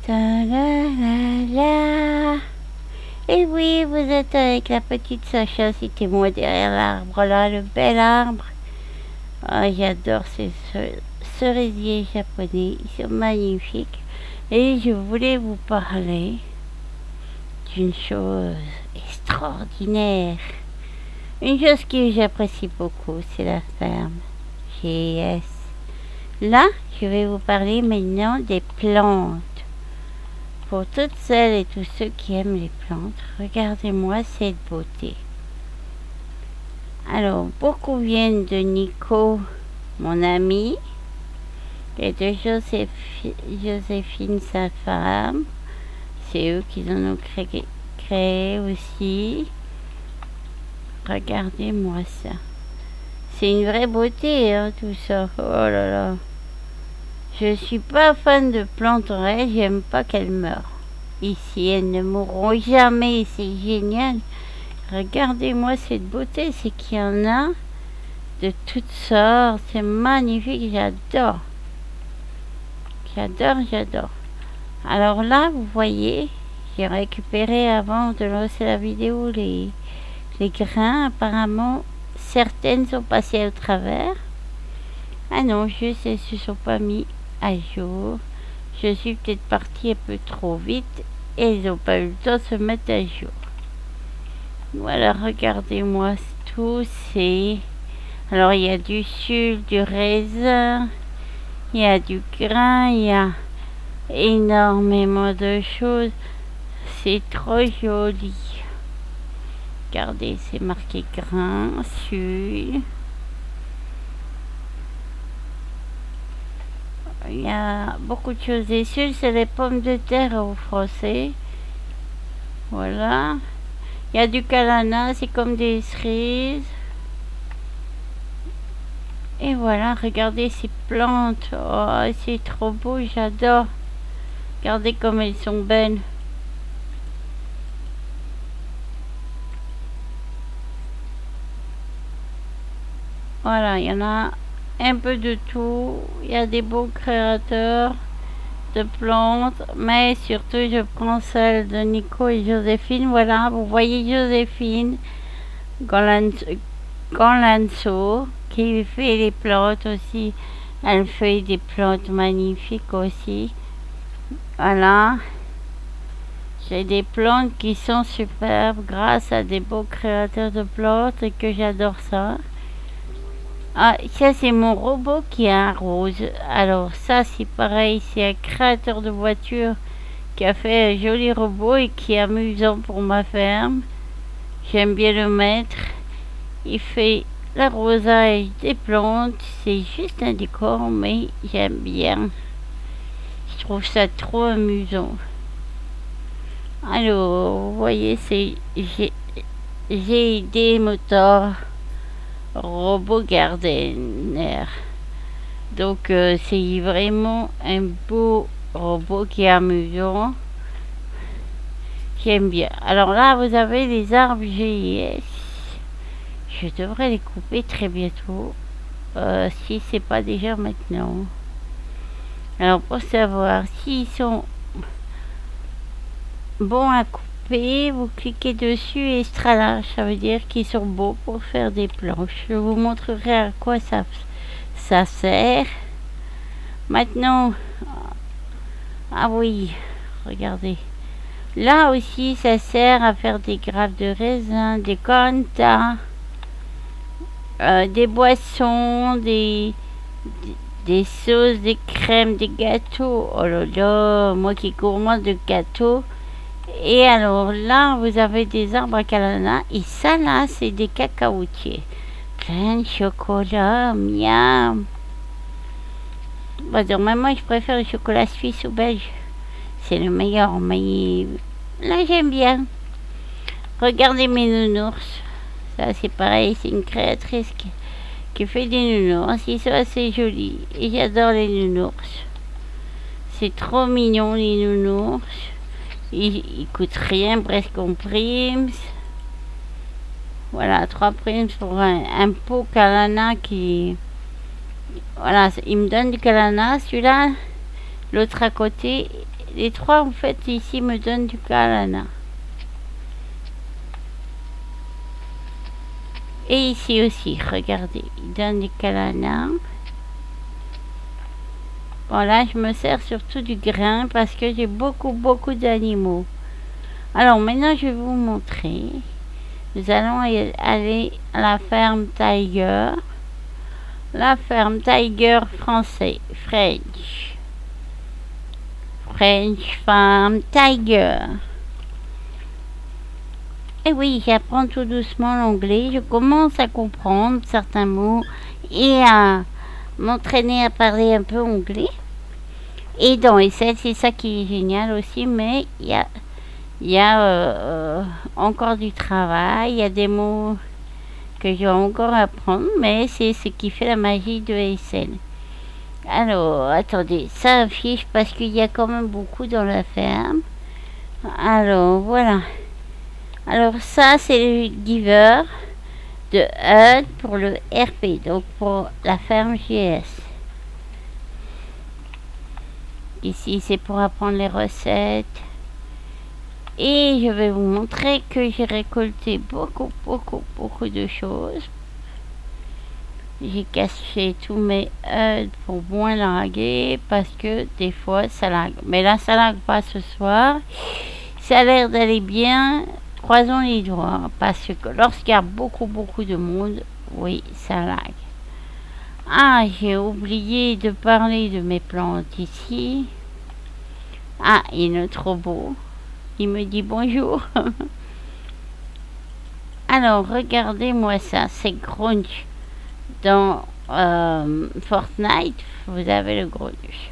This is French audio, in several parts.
Ta la la la. Et oui, vous êtes avec la petite Sacha, c'était moi derrière l'arbre là, le bel arbre. Ah, j'adore ces cerisiers japonais, ils sont magnifiques. Et je voulais vous parler d'une chose extraordinaire. Une chose que j'apprécie beaucoup, c'est la ferme. GS. Là, je vais vous parler maintenant des plantes. Pour toutes celles et tous ceux qui aiment les plantes, regardez-moi cette beauté. Alors, beaucoup viennent de Nico, mon ami, et de Joséphine, sa femme. C'est eux qui en ont créé aussi. Regardez-moi ça. C'est une vraie beauté, hein, tout ça. Oh là là. Je suis pas fan de plantes en réel, j'aime pas qu'elles meurent. Ici, elles ne mourront jamais, c'est génial. Regardez-moi cette beauté, c'est qu'il y en a de toutes sortes, c'est magnifique, j'adore. J'adore. Alors là, vous voyez, j'ai récupéré avant de lancer la vidéo les grains. Apparemment, certaines sont passées au travers. Ah non, juste elles se sont pas mis à jour. Je suis peut-être partie un peu trop vite et ils n'ont pas eu le temps de se mettre à jour. Voilà, regardez-moi tous ces... Alors, il y a du sucre, du raisin, il y a du grain, il y a énormément de choses. C'est trop joli. Regardez, c'est marqué grain, sucre. Il y a beaucoup de choses. Et celui c'est les pommes de terre au français. Voilà. Il y a du calana, c'est comme des cerises. Et voilà, regardez ces plantes. Oh, c'est trop beau, j'adore. Regardez comme elles sont belles. Voilà, il y en a un peu de tout. Il y a des beaux créateurs de plantes, mais surtout je prends celle de Nico et Joséphine. Voilà, vous voyez Joséphine Ganlanso qui fait les plantes aussi. Elle fait des plantes magnifiques aussi. Voilà, j'ai des plantes qui sont superbes grâce à des beaux créateurs de plantes et que j'adore ça. Ah, ça c'est mon robot qui est un rose. Alors ça c'est pareil, c'est un créateur de voiture qui a fait un joli robot et qui est amusant pour ma ferme. J'aime bien le mettre. Il fait l'arrosage des plantes. C'est juste un décor, mais j'aime bien. Je trouve ça trop amusant. Alors, vous voyez, j'ai des moteurs robot gardener. Donc c'est vraiment un beau robot qui est amusant. J'aime bien. Alors là, vous avez les arbres GIS. Je devrais les couper très bientôt. Si c'est pas déjà maintenant. Alors pour savoir s'ils sont bons à couper, vous cliquez dessus et strala, ça veut dire qu'ils sont beaux pour faire des planches. Je vous montrerai à quoi ça sert. Maintenant, ah oui, regardez. Là aussi, ça sert à faire des grappes de raisin, des cantas, des boissons, des sauces, des crèmes, des gâteaux. Oh là là, moi qui gourmand de gâteaux. Et alors là, vous avez des arbres à calana. Et ça là, c'est des cacaotiers. Plein de chocolat, miam. Bon, donc, moi, je préfère le chocolat suisse ou belge. C'est le meilleur, mais là, j'aime bien. Regardez mes nounours. Ça, c'est pareil, c'est une créatrice qui fait des nounours. Ils sont assez jolis. Et j'adore les nounours. C'est trop mignon, les nounours. Ils coûtent rien, presque en primes. Voilà, 3 primes pour un pot calana qui... Voilà, il me donne du calana, celui-là. L'autre à côté, les trois, en fait, ici me donnent du kalana. Et ici aussi, regardez, ils donnent du kalana. Bon, là, je me sers surtout du grain parce que j'ai beaucoup d'animaux. Alors, maintenant, je vais vous montrer. Nous allons aller à la ferme Tiger. La ferme Tiger français, French. French Farm Tiger. Et oui, j'apprends tout doucement l'anglais. Je commence à comprendre certains mots et à m'entraîner à parler un peu anglais. Et dans Excel, c'est ça qui est génial aussi, mais il y a encore du travail, il y a des mots que je dois encore apprendre, mais c'est ce qui fait la magie de Excel. Alors, attendez, ça affiche parce qu'il y a quand même beaucoup dans la ferme. Alors, voilà. Alors, ça, c'est le giver de HUD pour le RP, donc pour la ferme GS. Ici, c'est pour apprendre les recettes. Et je vais vous montrer que j'ai récolté beaucoup de choses. J'ai caché tous mes œufs pour moins laguer parce que des fois ça lague. Mais là, ça lague pas ce soir. Ça a l'air d'aller bien. Croisons les doigts parce que lorsqu'il y a beaucoup de monde, oui, ça lague. Ah, j'ai oublié de parler de mes plantes ici. Ah, il est trop beau. Il me dit bonjour. Alors, regardez-moi ça. C'est Grunch. Dans Fortnite, vous avez le Grunch.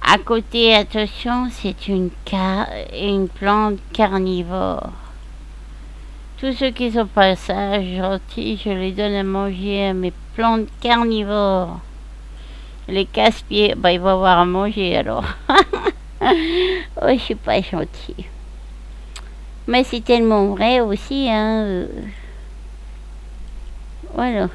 À côté, attention, c'est une plante carnivore. Tous ceux qui sont pas sages, gentils, je les donne à manger à mes plantes carnivores. Les casse-pieds, bah, ils vont avoir à manger alors. Oh, je suis pas gentil. Mais c'est tellement vrai aussi, hein. Voilà.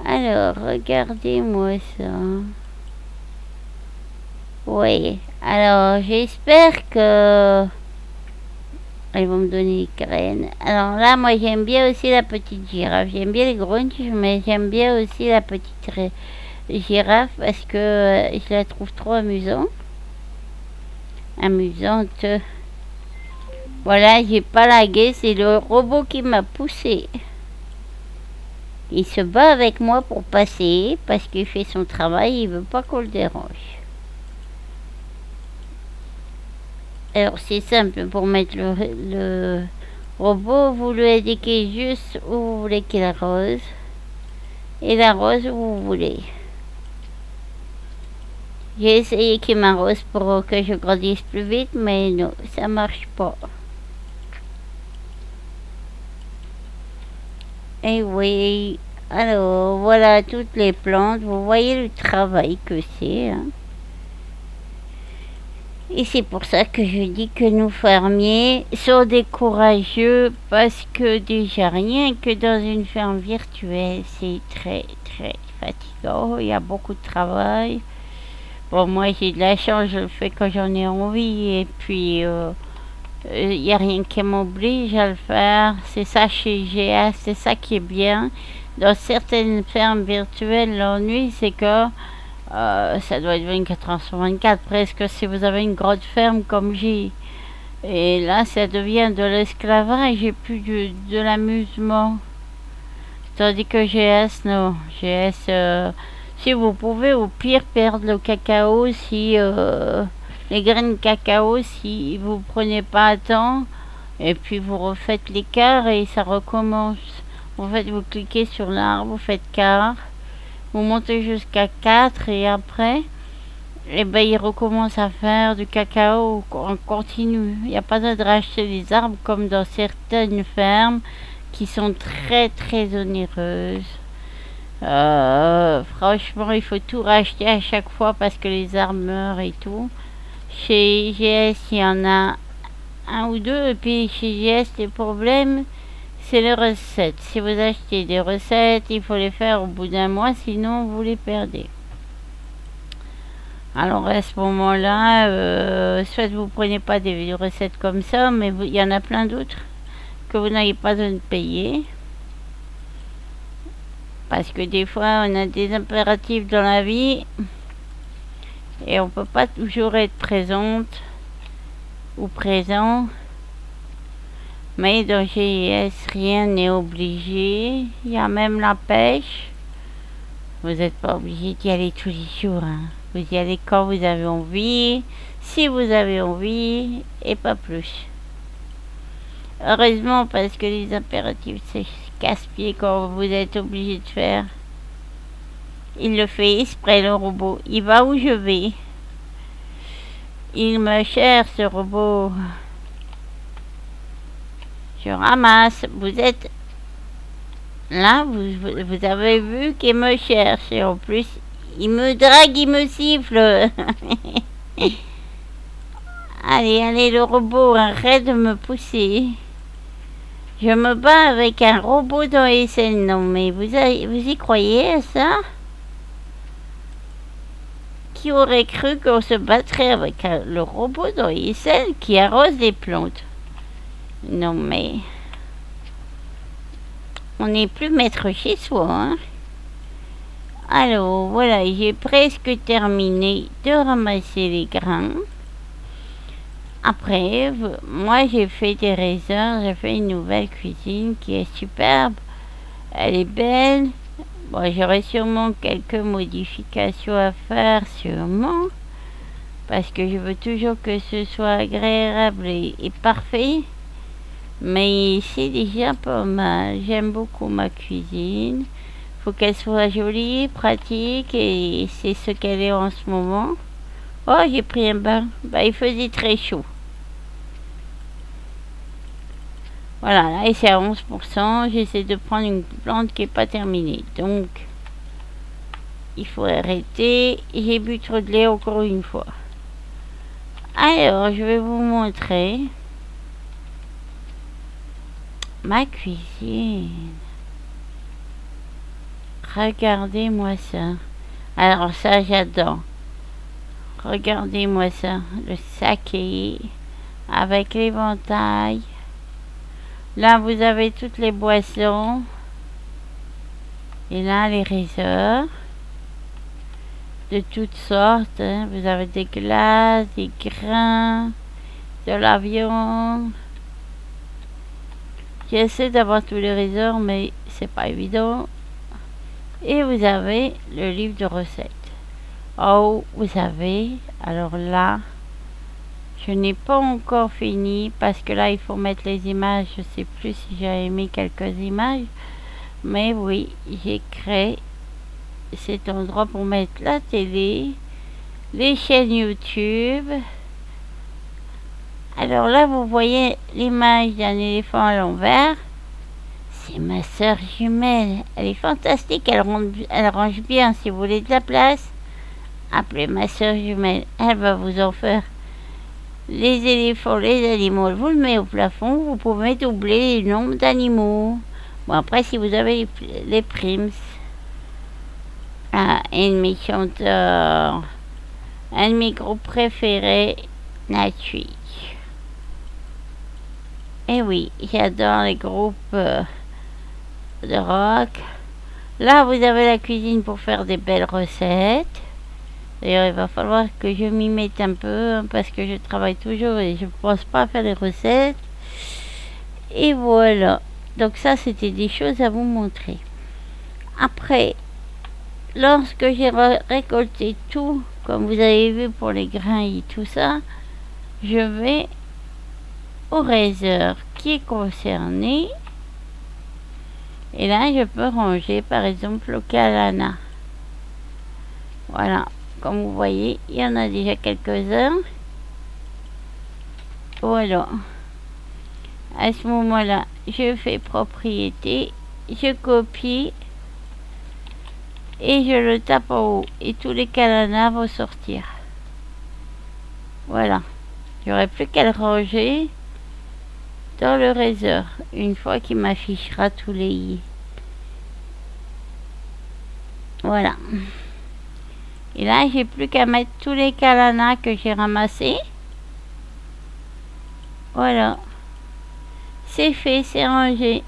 Alors, regardez-moi ça. Oui. Alors, j'espère que ils vont me donner des graines. Alors là, moi, j'aime bien aussi la petite girafe. J'aime bien les grunts, mais j'aime bien aussi la petite girafe parce que je la trouve trop amusante. Voilà, j'ai pas lagué, c'est le robot qui m'a poussé. Il se bat avec moi pour passer parce qu'il fait son travail, il veut pas qu'on le dérange. Alors c'est simple, pour mettre le robot, vous lui indiquez juste où vous voulez qu'il arrose. Et il arrose où vous voulez. J'ai essayé qu'il m'arrose pour que je grandisse plus vite, mais non, ça marche pas. Et oui, alors voilà toutes les plantes, vous voyez le travail que c'est. Hein. Et c'est pour ça que je dis que nos fermiers sont des courageux parce que déjà rien que dans une ferme virtuelle, c'est très fatigant. Il y a beaucoup de travail. Bon, moi j'ai de la chance, je le fais quand j'en ai envie et puis il n'y a rien qui m'oblige à le faire. C'est ça chez GA, c'est ça qui est bien. Dans certaines fermes virtuelles, l'ennui c'est que ça doit être 24 heures sur 24 presque si vous avez une grande ferme comme j'ai. Et là, ça devient de l'esclavage et plus de l'amusement. Tandis que GS, non. GS, si vous pouvez au pire perdre le cacao si les graines de cacao si vous prenez pas à temps et puis vous refaites l'écart et ça recommence. En fait, vous cliquez sur l'arbre, vous faites quart. Vous montez jusqu'à 4 et après, eh ben, il recommence à faire du cacao en continu. Il n'y a pas besoin de racheter les arbres comme dans certaines fermes qui sont très onéreuses. Franchement, il faut tout racheter à chaque fois parce que les arbres meurent et tout. Chez GS, il y en a un ou deux. Et puis chez GS, les problèmes, c'est les recettes. Si vous achetez des recettes, il faut les faire au bout d'un mois, sinon vous les perdez. Alors à ce moment-là, soit vous prenez pas des recettes comme ça, mais il y en a plein d'autres que vous n'avez pas besoin de payer. Parce que des fois, on a des impératifs dans la vie et on peut pas toujours être présente ou présent. Mais dans GIS, rien n'est obligé. Il y a même la pêche. Vous n'êtes pas obligé d'y aller tous les jours. Hein. Vous y allez quand vous avez envie, si vous avez envie, et pas plus. Heureusement, parce que les impératifs, c'est casse-pied quand vous êtes obligé de faire. Il le fait exprès, le robot. Il va où je vais. Il me cherche, ce robot. Je ramasse. Vous êtes... Là, vous avez vu qu'il me cherche. Et en plus, il me drague, il me siffle. Allez, le robot, arrête de me pousser. Je me bats avec un robot dans les scènes. Non, mais vous y croyez à ça? Qui aurait cru qu'on se battrait avec le robot dans les scènes qui arrose les plantes? Non, mais... On n'est plus maître chez soi, hein? Alors, voilà, j'ai presque terminé de ramasser les grains. Après, moi j'ai fait des raisins, j'ai fait une nouvelle cuisine qui est superbe. Elle est belle. Bon, j'aurai sûrement quelques modifications à faire, sûrement. Parce que je veux toujours que ce soit agréable et parfait. Mais c'est déjà pas mal. J'aime beaucoup ma cuisine. Faut qu'elle soit jolie, pratique et c'est ce qu'elle est en ce moment. Oh, j'ai pris un bain. Bah, il faisait très chaud. Voilà, là, c'est à 11%. J'essaie de prendre une plante qui n'est pas terminée. Donc, il faut arrêter. J'ai bu trop de lait encore une fois. Alors, je vais vous montrer ma cuisine. Regardez-moi ça. Alors ça, j'adore. Regardez-moi ça. Le saké avec l'éventail. Là, vous avez toutes les boissons. Et là, les raisins. De toutes sortes. Hein. Vous avez des glaces, des grains, de la viande. J'essaie d'avoir tous les raisins, mais c'est pas évident. Et vous avez le livre de recettes. Oh, vous avez, alors là, je n'ai pas encore fini parce que là, il faut mettre les images. Je sais plus si j'ai mis quelques images. Mais oui, j'ai créé cet endroit pour mettre la télé, les chaînes YouTube. Alors là, vous voyez l'image d'un éléphant à l'envers. C'est ma sœur jumelle. Elle est fantastique. Elle range bien. Si vous voulez de la place, appelez ma sœur jumelle. Elle va vous en faire. Les éléphants, les animaux, vous le mettez au plafond. Vous pouvez doubler le nombre d'animaux. Bon, après, si vous avez les primes. Ah, un de mes chanteurs. Un de mes groupes préférés, Natui. Et oui, j'adore les groupes... de rock. Là, vous avez la cuisine pour faire des belles recettes. D'ailleurs, il va falloir que je m'y mette un peu hein, parce que je travaille toujours et je ne pense pas à faire des recettes. Et voilà. Donc ça, c'était des choses à vous montrer. Après, lorsque j'ai récolté tout, comme vous avez vu pour les grains et tout ça, je vais au raiseur qui est concerné. Et là, je peux ranger, par exemple, le calana. Voilà. Comme vous voyez, il y en a déjà quelques-uns. Voilà. À ce moment-là, je fais propriété. Je copie. Et je le tape en haut. Et tous les calanas vont sortir. Voilà. J'aurai plus qu'à le ranger dans le raiseur. Une fois qu'il m'affichera tous les... i. Voilà. Et là, j'ai plus qu'à mettre tous les calanats que j'ai ramassés. Voilà. C'est fait, c'est rangé.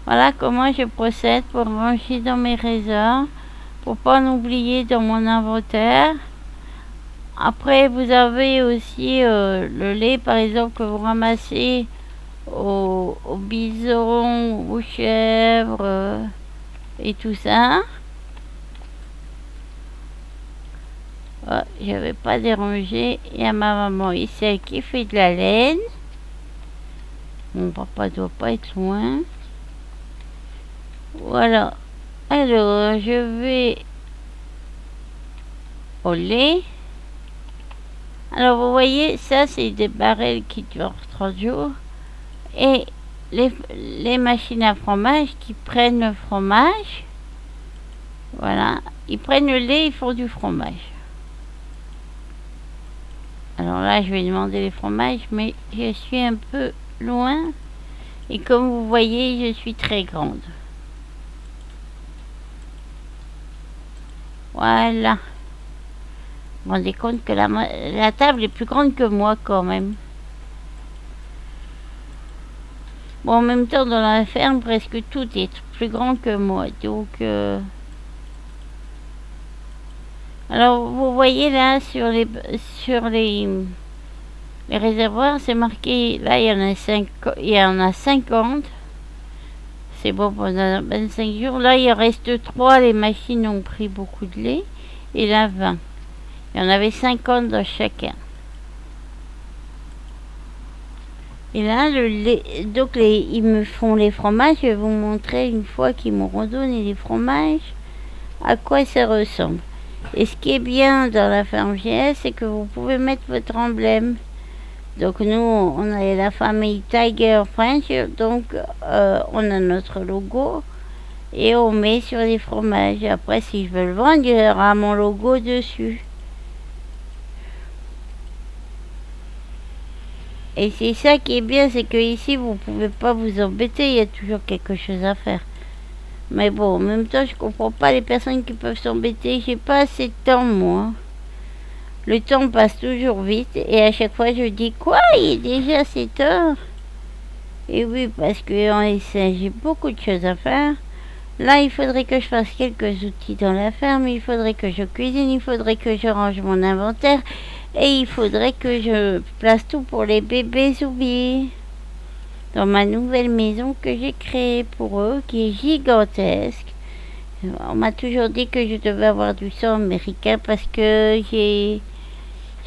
Voilà comment je procède pour ranger dans mes réserves, pour pas en oublier dans mon inventaire. Après, vous avez aussi le lait, par exemple, que vous ramassez au bison, aux chèvres et tout ça. Oh, je vais pas déranger. Il y a ma maman ici qui fait de la laine. Mon papa doit pas être loin. Voilà. Alors, je vais au lait. Alors, vous voyez, ça, c'est des barils qui durent 30 jours. Et les machines à fromage qui prennent le fromage. Voilà. Ils prennent le lait, ils font du fromage. Alors là, je vais demander les fromages, mais je suis un peu loin. Et comme vous voyez, je suis très grande. Voilà. Vous vous rendez compte que la table est plus grande que moi quand même. Bon, en même temps, dans la ferme, presque tout est plus grand que moi. Donc, alors, vous voyez là, sur les réservoirs, c'est marqué, là, il y en a 50. C'est bon pendant 25 jours. Là, il en reste 3. Les machines ont pris beaucoup de lait. Et là, 20. Il y en avait 50 dans chacun. Et là, le lait, donc ils me font les fromages. Je vais vous montrer une fois qu'ils m'auront donné les fromages à quoi ça ressemble. Et ce qui est bien dans la ferme GS, c'est que vous pouvez mettre votre emblème. Donc nous, on a la famille Tiger French, donc on a notre logo et on met sur les fromages. Après, si je veux le vendre, il y aura mon logo dessus. Et c'est ça qui est bien, c'est que ici, vous pouvez pas vous embêter, il y a toujours quelque chose à faire. Mais bon, en même temps, je comprends pas les personnes qui peuvent s'embêter. J'ai pas assez de temps, moi. Le temps passe toujours vite et à chaque fois je dis quoi, il est déjà 7 heures. Et oui, parce que j'ai beaucoup de choses à faire. Là, il faudrait que je fasse quelques outils dans la ferme, il faudrait que je cuisine, il faudrait que je range mon inventaire et il faudrait que je place tout pour les bébés Zoubi dans ma nouvelle maison que j'ai créée pour eux, qui est gigantesque. On m'a toujours dit que je devais avoir du sang américain parce que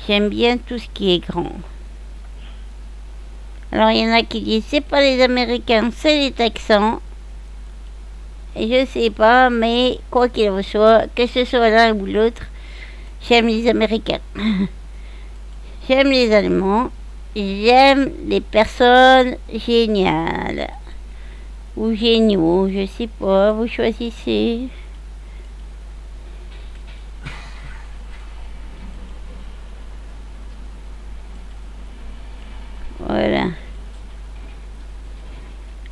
j'aime bien tout ce qui est grand. Alors il y en a qui disent c'est pas les Américains, c'est les Texans. Et je sais pas, mais quoi qu'il en soit, que ce soit l'un ou l'autre, j'aime les Américains. J'aime les Allemands. J'aime les personnes géniales. Ou géniaux, je sais pas, vous choisissez. Voilà.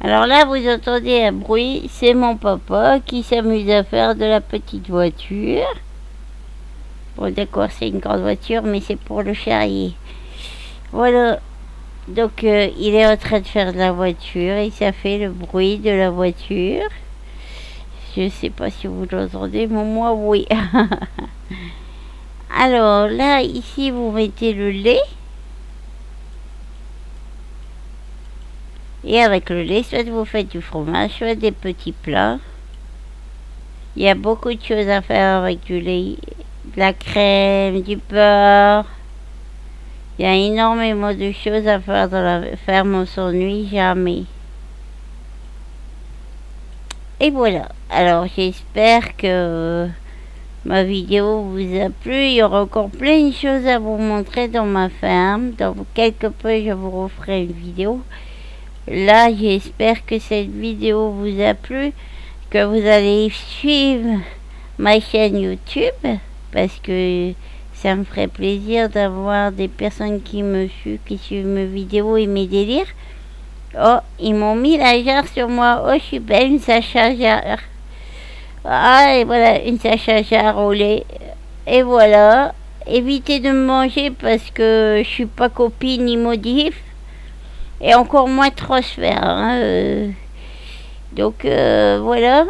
Alors là, vous entendez un bruit, c'est mon papa qui s'amuse à faire de la petite voiture. Bon, d'accord, c'est une grande voiture, mais c'est pour le charrier. Voilà. Donc, il est en train de faire de la voiture et ça fait le bruit de la voiture. Je sais pas si vous l'entendez, mais moi, oui. Alors là, ici, vous mettez le lait. Et avec le lait, soit vous faites du fromage, soit des petits plats. Il y a beaucoup de choses à faire avec du lait, de la crème, du beurre. Il y a énormément de choses à faire dans la ferme, on s'ennuie jamais. Et voilà. Alors j'espère que ma vidéo vous a plu. Il y aura encore plein de choses à vous montrer dans ma ferme. Dans quelques peu, je vous referai une vidéo. Là, j'espère que cette vidéo vous a plu, que vous allez suivre ma chaîne YouTube, parce que ça me ferait plaisir d'avoir des personnes qui me suivent, qui suivent mes vidéos et mes délires. Oh, ils m'ont mis la jarre sur moi. Oh, je suis belle, une Sacha jarre. Ah, et voilà, une Sacha jarre au lait. Et voilà. Évitez de me manger parce que je suis pas copine ni modif. Et encore moins transfert. Hein, donc voilà.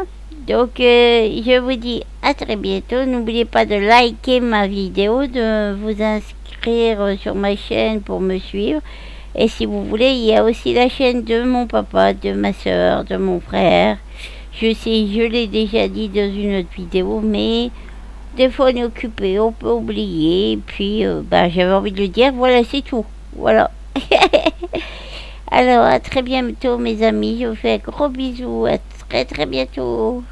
Donc je vous dis à très bientôt. N'oubliez pas de liker ma vidéo, de vous inscrire sur ma chaîne pour me suivre. Et si vous voulez, il y a aussi la chaîne de mon papa, de ma soeur, de mon frère. Je sais, je l'ai déjà dit dans une autre vidéo, mais des fois on est occupé, on peut oublier. Et puis, j'avais envie de le dire. Voilà, c'est tout. Voilà. Alors, à très bientôt, mes amis. Je vous fais un gros bisou. À très très bientôt.